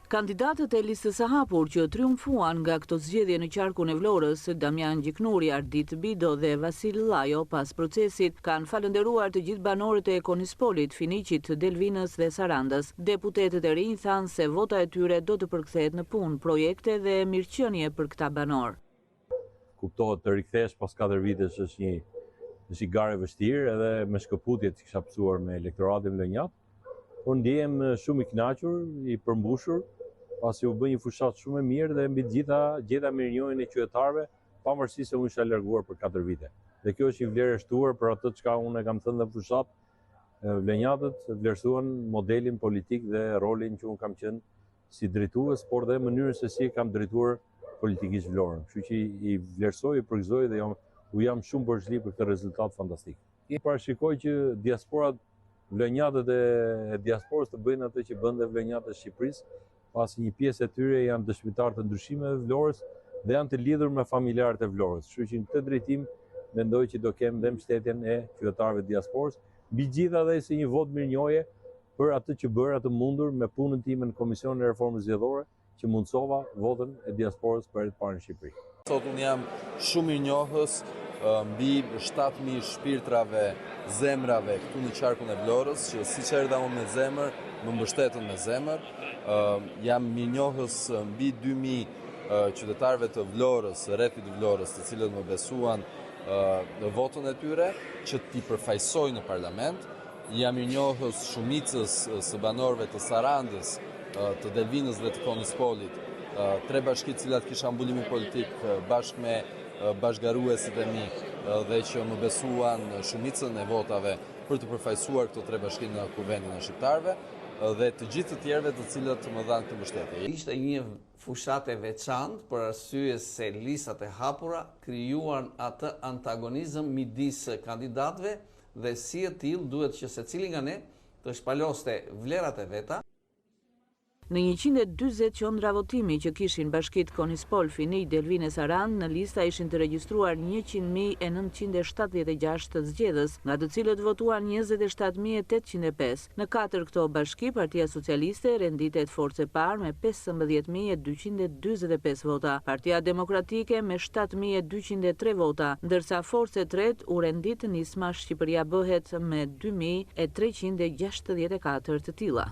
Kandidatët e listës së hapur që triumfuan nga këto zgjedhje në qarkun e Vlorës, Damian Gjiknuri, Ardit Bido dhe Vasil Llajo, pas procesit, kanë falënderuar të gjithë banorët e Konispolit, Finiqit, Delvinës dhe Sarandës. Deputetët e rinj thanë se vota e tyre do të përkthehet në punë, projekte dhe mirëqenie për këta banor. Kuptohet të rikthesh pas 4 vitesh është një garë e vështirë, edhe me shkëputjet që kisha pësuar me elektoratin vlenjat, por ndihem shumë i kënaqur, i përmbushur, pasi u bë një fushat shumë e mirë dhe mbi të gjitha gjeta mirënjohjen e qytetarëve, pavarësisht se unë isha larguar për 4 vite. Dhe kjo është një vlerë e shtuar për atë çka unë kam thënë në fushat. Vlenjatët vlerësuan modelin politik dhe rolin që unë kam qenë si drejtues, por dhe mënyrën se si kam drejtuar politikisht Vlorën. Kështu që i vlerësoj, i përgëzoj dhe u jam shumë përshli për këtë rezultat fantastik. I parashikoj që diasporat, vlenjatët e diasporës të bëjnë atë që bën dhe vlenjatët e Shqipërisë, pasi një pjesë e tyre janë dëshmitarë të ndryshimeve të Vlorës dhe janë të lidhur me familjarët e Vlorës. Kështu që në këtë drejtim mendoj që do kem dhe mbështetjen e qytetarëve të diasporës, mbi gjitha dhe si një votë mirënjohje për atë që bëra të mundur me punën time në Komisionin e Reformës Zgjedhore, që mundsova votën e diasporës për herë të parë në Shqipëri. Sot unë jam shumë mirënjohës mbi 7.000 shpirtrave, zemrave këtu në qarkun e Vlorës, që siç erdha unë me zemër, më mbështetën me zemër. Jam mirënjohës mbi 2.000 qytetarëve të Vlorës, rrethit Vlorës, të cilët më besuan në votën e tyre, që t'i përfaqësoj në parlament. Jam mirënjohës shumicës së banorëve të Sarandës, të Delvinës dhe të Konispolit, 3 bashkitë cilat kisha mbulimi politik bashkë me bashkëgaruesit e mi dhe që më besuan shumicën e votave për të përfaqësuar këto 3 bashki në Kuvendin e Shqiptarëve dhe të gjithë të tjerëve të cilët më dhanë këtë mbështetje. Ishte një fushat e veçantë për arsye se listat e hapura krijuan atë antagonizëm midis kandidatëve dhe si e tillë duhet që secili nga ne të shpaloste vlerat e veta. Në 140 qendra votimi që kishin bashkitë Konispol, Finiq, Delvinë e Sarandë, në lista ishin të regjistruar 100.976 të zgjedhës, nga të cilët votuan 27.805. Në 4 këto bashki, Partia Socialiste renditet forcë e parë me 15.245 vota, Partia Demokratike me 7.203 vota, ndërsa forcë e tretë u rendit nisma Shqipëria bëhet me 2.364 të tilla.